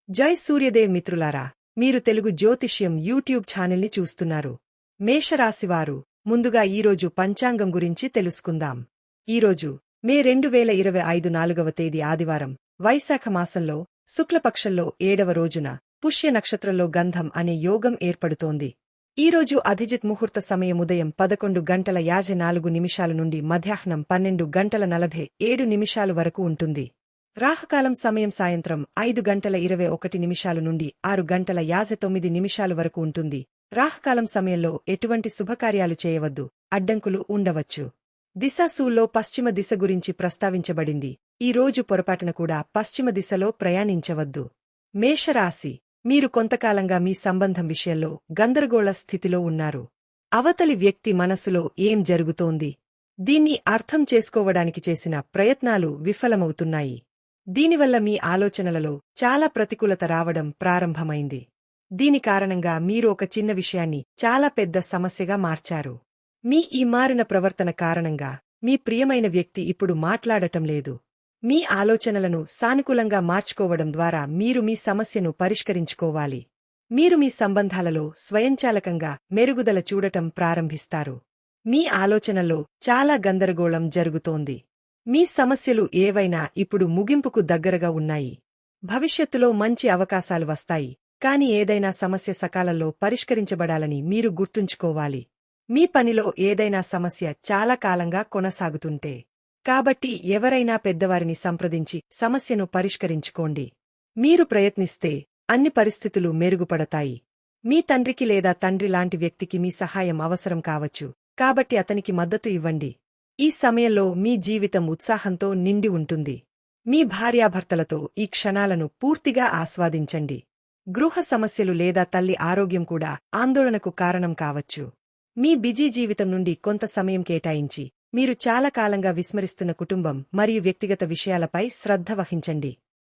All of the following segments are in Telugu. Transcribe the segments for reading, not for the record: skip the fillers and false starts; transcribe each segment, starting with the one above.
జై సూర్యదేవ్ మిత్రులారా, మీరు తెలుగు జ్యోతిష్యం యూట్యూబ్ ఛానల్ని చూస్తున్నారు. మేషరాశివారు, ముందుగా ఈరోజు పంచాంగం గురించి తెలుసుకుందాం. ఈరోజు మే 2025 4వ తేదీ ఆదివారం, వైశాఖ మాసంలో శుక్లపక్షంలో 7వ రోజున పుష్య నక్షత్రంలో గంధం అనే యోగం ఏర్పడుతోంది. ఈరోజు అధిజిత్ ముహూర్త సమయం ఉదయం 11:54 నుండి మధ్యాహ్నం 12:47 వరకు ఉంటుంది. రాహుకాలం సమయం సాయంత్రం 5:21 నుండి 6:59 వరకు ఉంటుంది. రాహుకాలం సమయంలో ఎటువంటి శుభకార్యాలు చేయవద్దు, అడ్డంకులు ఉండవచ్చు. దిశాశూల్లో పశ్చిమ దిశ గురించి ప్రస్తావించబడింది. ఈ రోజు పొరపాటున కూడా పశ్చిమ దిశలో ప్రయాణించవద్దు. మేషరాశి, మీరు కొంతకాలంగా మీ సంబంధం విషయంలో గందరగోళ స్థితిలో ఉన్నారు. అవతలి వ్యక్తి మనసులో ఏం జరుగుతోంది? దీన్ని అర్థం చేసుకోవడానికి చేసిన ప్రయత్నాలు విఫలమవుతున్నాయి. దీనివల్ల మీ ఆలోచనలలో చాలా ప్రతికూలత రావడం ప్రారంభమైంది. దీని కారణంగా మీరు ఒక చిన్న విషయాన్ని చాలా పెద్ద సమస్యగా మార్చారు. మీ ఈ మారిన ప్రవర్తన కారణంగా మీ ప్రియమైన వ్యక్తి ఇప్పుడు మాట్లాడటం లేదు. మీ ఆలోచనలను సానుకూలంగా మార్చుకోవడం ద్వారా మీరు మీ సమస్యను పరిష్కరించుకోవాలి. మీరు మీ సంబంధాలలో స్వయంచాలకంగా మెరుగుదల చూడటం ప్రారంభిస్తారు. మీ ఆలోచనల్లో చాలా గందరగోళం జరుగుతోంది. మీ సమస్యలు ఏవైనా ఇప్పుడు ముగింపుకు దగ్గరగా ఉన్నాయి. భవిష్యత్తులో మంచి అవకాశాలు వస్తాయి, కాని ఏదైనా సమస్య సకాలంలో పరిష్కరించబడాలని మీరు గుర్తుంచుకోవాలి. మీ పనిలో ఏదైనా సమస్య చాలా కాలంగా కొనసాగుతుంటే కాబట్టి ఎవరైనా పెద్దవారిని సంప్రదించి సమస్యను పరిష్కరించుకోండి. మీరు ప్రయత్నిస్తే అన్ని పరిస్థితులు మెరుగుపడతాయి. మీ తండ్రికి లేదా తండ్రి లాంటి వ్యక్తికి మీ సహాయం అవసరం కావచ్చు, కాబట్టి అతనికి మద్దతు ఇవ్వండి. ఈ సమయంలో మీ జీవితం ఉత్సాహంతో నిండి ఉంటుంది. మీ భార్యాభర్తలతో ఈ క్షణాలను పూర్తిగా ఆస్వాదించండి. గృహ సమస్యలు లేదా తల్లి ఆరోగ్యం కూడా ఆందోళనకు కారణం కావచ్చు. మీ బిజీ జీవితం నుండి కొంత సమయం కేటాయించి మీరు చాలా కాలంగా విస్మరిస్తున్న కుటుంబం మరియు వ్యక్తిగత విషయాలపై శ్రద్ధ వహించండి.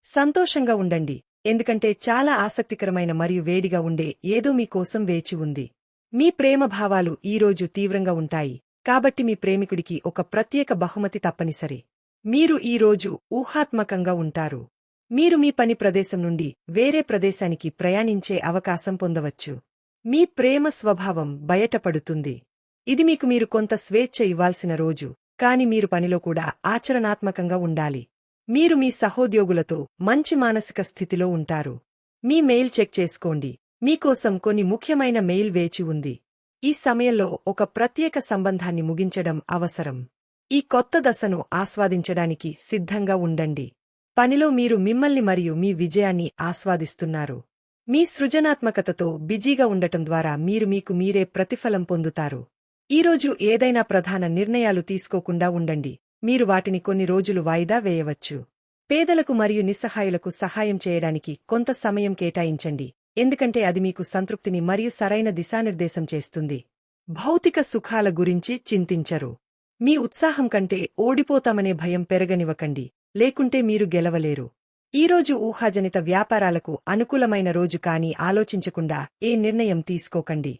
సంతోషంగా ఉండండి, ఎందుకంటే చాలా ఆసక్తికరమైన మరియు వేడిగా ఉండే ఏదో మీకోసం వేచి ఉంది. మీ ప్రేమ భావాలు ఈరోజు తీవ్రంగా ఉంటాయి, కాబట్టి మీ ప్రేమికుడికి ఒక ప్రత్యేక బహుమతి తప్పనిసరి. మీరు ఈరోజు ఊహాత్మకంగా ఉంటారు. మీరు మీ పని ప్రదేశం నుండి వేరే ప్రదేశానికి ప్రయాణించే అవకాశం పొందవచ్చు. మీ ప్రేమ స్వభావం బయటపడుతుంది. ఇది మీకు మీరు కొంత స్వేచ్ఛ ఇవ్వాల్సిన రోజు, కాని మీరు పనిలో కూడా ఆచరణాత్మకంగా ఉండాలి. మీరు మీ సహోద్యోగులతో మంచి మానసిక స్థితిలో ఉంటారు. మీ మెయిల్ చెక్ చేసుకోండి, మీకోసం కొన్ని ముఖ్యమైన మెయిల్ వేచి ఉంది. ఈ సమయంలో ఒక ప్రత్యేక సంబంధాన్ని ముగించడం అవసరం. ఈ కొత్త దశను ఆస్వాదించడానికి సిద్ధంగా ఉండండి. పనిలో మీరు మిమ్మల్ని మరియు మీ విజయాన్ని ఆస్వాదిస్తున్నారు. మీ సృజనాత్మకతతో బిజీగా ఉండటం ద్వారా మీరు మీకు మీరే ప్రతిఫలం పొందుతారు. ఈరోజు ఏదైనా ప్రధాన నిర్ణయాలు తీసుకోకుండా ఉండండి, మీరు వాటిని కొన్ని రోజులు వాయిదా వేయవచ్చు. పేదలకు మరియు నిస్సహాయులకు సహాయం చేయడానికి కొంత సమయం కేటాయించండి, ఎందుకంటే అది మీకు సంతృప్తిని మరియు సరైన దిశానిర్దేశం చేస్తుంది. భౌతిక సుఖాల గురించి చింతించరు. మీ ఉత్సాహం కంటే ఓడిపోతామనే భయం పెరగనివ్వకండి, లేకుంటే మీరు గెలవలేరు. ఈరోజు ఊహాజనిత వ్యాపారాలకు అనుకూలమైన రోజు, కానీ ఆలోచించకుండా ఏ నిర్ణయం తీసుకోకండి.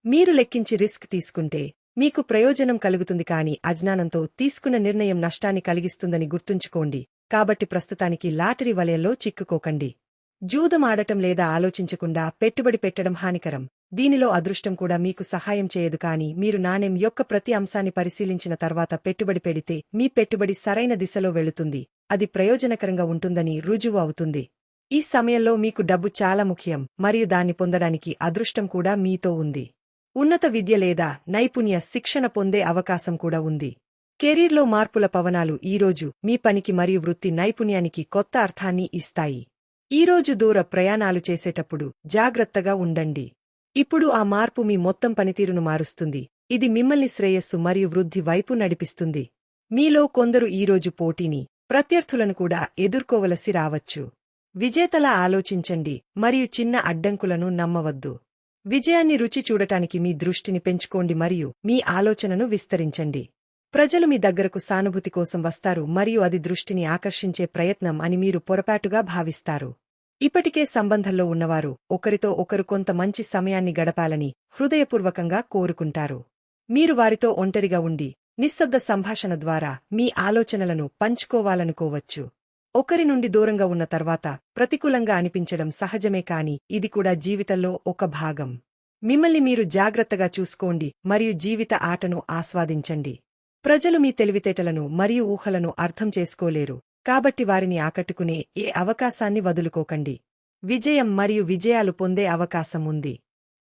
మీరు లెక్కించి రిస్క్ తీసుకుంటే మీకు ప్రయోజనం కలుగుతుంది, కానీ అజ్ఞానంతో తీసుకున్న నిర్ణయం నష్టాన్ని కలిగిస్తుందని గుర్తుంచుకోండి. కాబట్టి ప్రస్తుతానికి లాటరీ వలయంలో చిక్కుకోకండి. జూదం ఆడటం లేదా ఆలోచించకుండా పెట్టుబడి పెట్టడం హానికరం. దీనిలో అదృష్టం కూడా మీకు సహాయం చేయదు, కానీ మీరు నాణెం యొక్క ప్రతి అంశాన్ని పరిశీలించిన తర్వాత పెట్టుబడి పెడితే మీ పెట్టుబడి సరైన దిశలో వెళుతుంది, అది ప్రయోజనకరంగా ఉంటుందని రుజువు అవుతుంది. ఈ సమయంలో మీకు డబ్బు చాలా ముఖ్యం, మరియు దాన్ని పొందడానికి అదృష్టం కూడా మీతో ఉంది. ఉన్నత విద్య లేదా నైపుణ్య శిక్షణ పొందే అవకాశం కూడా ఉంది. కెరీర్లో మార్పుల పవనాలు ఈరోజు మీ పనికి మరియు వృత్తి నైపుణ్యానికి కొత్త అర్థాన్ని ఇస్తాయి. ఈరోజు దూర ప్రయాణాలు చేసేటప్పుడు జాగ్రత్తగా ఉండండి. ఇప్పుడు ఆ మార్పు మీ మొత్తం పనితీరును మారుస్తుంది. ఇది మిమ్మల్ని శ్రేయస్సు మరియు వృద్ధి వైపు నడిపిస్తుంది. మీలో కొందరు ఈరోజు పోటీని, ప్రత్యర్థులను కూడా ఎదుర్కోవలసి రావచ్చు. విజేతలా ఆలోచించండి మరియు చిన్న అడ్డంకులను నమ్మవద్దు. విజయాన్ని రుచి చూడటానికి మీ దృష్టిని పెంచుకోండి మరియు మీ ఆలోచనను విస్తరించండి. ప్రజలు మీ దగ్గరకు సానుభూతి కోసం వస్తారు మరియు అది దృష్టిని ఆకర్షించే ప్రయత్నం అని మీరు పొరపాటుగా భావిస్తారు. ఇప్పటికే సంబంధంలో ఉన్నవారు ఒకరితో ఒకరు కొంత మంచి సమయాన్ని గడపాలని హృదయపూర్వకంగా కోరుకుంటారు. మీరు వారితో ఒంటరిగా ఉండి నిశ్శబ్ద సంభాషణ ద్వారా మీ ఆలోచనలను పంచుకోవాలనుకోవచ్చు. ఒకరి నుండి దూరంగా ఉన్న తర్వాత ప్రతికూలంగా అనిపించడం సహజమే కాని ఇది కూడా జీవితంలో ఒక భాగం. మిమ్మల్ని మీరు జాగ్రత్తగా చూసుకోండి మరియు జీవిత ఆటను ఆస్వాదించండి. ప్రజలు మీ తెలివితేటలను మరియు ఊహలను అర్థం చేసుకోలేరు, కాబట్టి వారిని ఆకట్టుకునే ఏ అవకాశాన్ని వదులుకోకండి. విజయం మరియు విజయాలు పొందే అవకాశం ఉంది.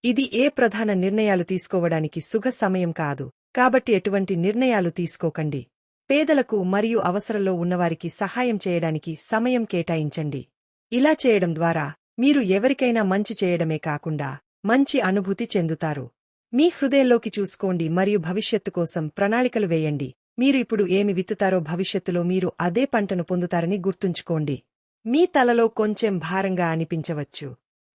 ఇది ఏ ప్రధాన నిర్ణయాలు తీసుకోవడానికి సుగ సమయం కాదు, కాబట్టి ఎటువంటి నిర్ణయాలు తీసుకోకండి. పేదలకు మరియు అవసరంలో ఉన్నవారికి సహాయం చేయడానికి సమయం కేటాయించండి. ఇలా చేయడం ద్వారా మీరు ఎవరికైనా మంచి చేయడమే కాకుండా మంచి అనుభూతి చెందుతారు. మీ హృదయంలోకి చూసుకోండి మరియు భవిష్యత్తు కోసం ప్రణాళికలు వేయండి. మీరు ఇప్పుడు ఏమి విత్తుతారో భవిష్యత్తులో మీరు అదే పంటను పొందుతారని గుర్తుంచుకోండి. మీ తలలో కొంచెం భారంగా అనిపించవచ్చు.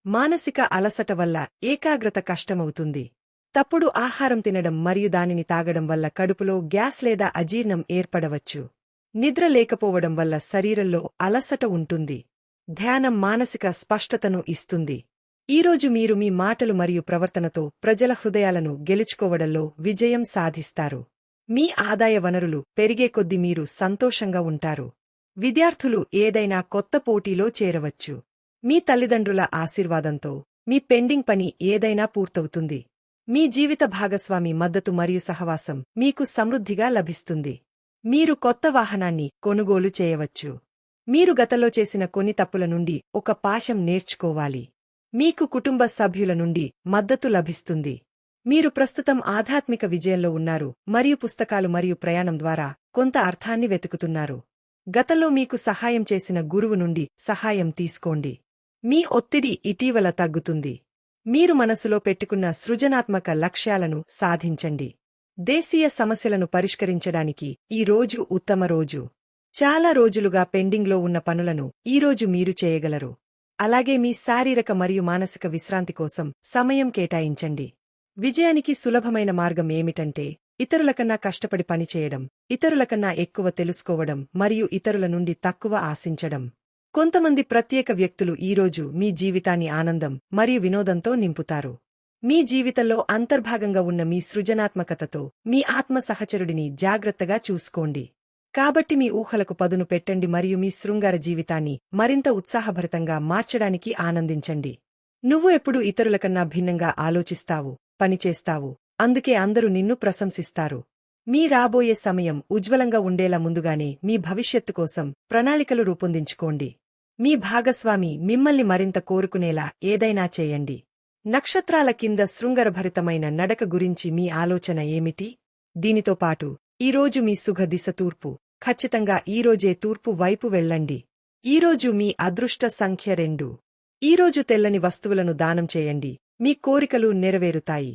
మానసిక అలసట వల్ల ఏకాగ్రత కష్టమవుతుంది. తప్పుడు ఆహారం తినడం మరియు దానిని తాగడం వల్ల కడుపులో గ్యాస్ లేదా అజీర్ణం ఏర్పడవచ్చు. నిద్ర లేకపోవడం వల్ల శరీరంలో అలసట ఉంటుంది. ధ్యానం మానసిక స్పష్టతను ఇస్తుంది. ఈరోజు మీరు మీ మాటలు మరియు ప్రవర్తనతో ప్రజల హృదయాలను గెలుచుకోవడంలో విజయం సాధిస్తారు. మీ ఆదాయ వనరులు పెరిగే కొద్దీ మీరు సంతోషంగా ఉంటారు. విద్యార్థులు ఏదైనా కొత్త పోటీలో చేరవచ్చు. మీ తల్లిదండ్రుల ఆశీర్వాదంతో మీ పెండింగ్ పని ఏదైనా పూర్తవుతుంది. మీ జీవిత భాగస్వామి మద్దతు మరియు సహవాసం మీకు సమృద్ధిగా లభిస్తుంది. మీరు కొత్త వాహనాన్ని కొనుగోలు చేయవచ్చు. మీరు గతంలో చేసిన కొన్ని తప్పుల నుండి ఒక పాఠం నేర్చుకోవాలి. మీకు కుటుంబ సభ్యుల నుండి మద్దతు లభిస్తుంది. మీరు ప్రస్తుతం ఆధ్యాత్మిక విజయంలో ఉన్నారు మరియు పుస్తకాలు మరియు ప్రయాణం ద్వారా కొంత అర్థాన్ని వెతుకుతున్నారు. గతంలో మీకు సహాయం చేసిన గురువు నుండి సహాయం తీసుకోండి. మీ ఒత్తిడి ఇటీవల తగ్గుతుంది. మీరు మనసులో పెట్టుకున్న సృజనాత్మక లక్ష్యాలను సాధించండి. దేశీయ సమస్యలను పరిష్కరించడానికి ఈ రోజు ఉత్తమ రోజు. చాలా రోజులుగా పెండింగ్లో ఉన్న పనులను ఈరోజు మీరు చేయగలరు. అలాగే మీ శారీరక మరియు మానసిక విశ్రాంతి కోసం సమయం కేటాయించండి. విజయానికి సులభమైన మార్గం ఏమిటంటే ఇతరులకన్నా కష్టపడి పనిచేయడం, ఇతరులకన్నా ఎక్కువ తెలుసుకోవడం మరియు ఇతరుల నుండి తక్కువ ఆశించడం. కొంతమంది ప్రత్యేక వ్యక్తులు ఈరోజు మీ జీవితాన్ని ఆనందం మరియు వినోదంతో నింపుతారు. మీ జీవితంలో అంతర్భాగంగా ఉన్న మీ సృజనాత్మకతతో మీ ఆత్మ సహచరుడిని జాగ్రత్తగా చూసుకోండి. కాబట్టి మీ ఊహలకు పదును పెట్టండి మరియు మీ శృంగార జీవితాన్ని మరింత ఉత్సాహభరితంగా మార్చడానికి ఆనందించండి. నువ్వు ఎప్పుడూ ఇతరులకన్నా భిన్నంగా ఆలోచిస్తావు, పనిచేస్తావు, అందుకే అందరూ నిన్ను ప్రశంసిస్తారు. మీ రాబోయే సమయం ఉజ్వలంగా ఉండేలా ముందుగానే మీ భవిష్యత్తు కోసం ప్రణాళికలు రూపొందించుకోండి. మీ భాగస్వామి మిమ్మల్ని మరింత కోరుకునేలా ఏదైనా చేయండి. నక్షత్రాల కింద శృంగరభరితమైన నడక గురించి మీ ఆలోచన ఏమిటి? దీనితో పాటు ఈరోజు మీ సుఖ దిశ తూర్పు. ఖచ్చితంగా ఈరోజే తూర్పు వైపు వెళ్ళండి. ఈరోజు మీ అదృష్ట సంఖ్య 2. ఈరోజు తెల్లని వస్తువులను దానం చేయండి. మీ కోరికలు నెరవేరుతాయి.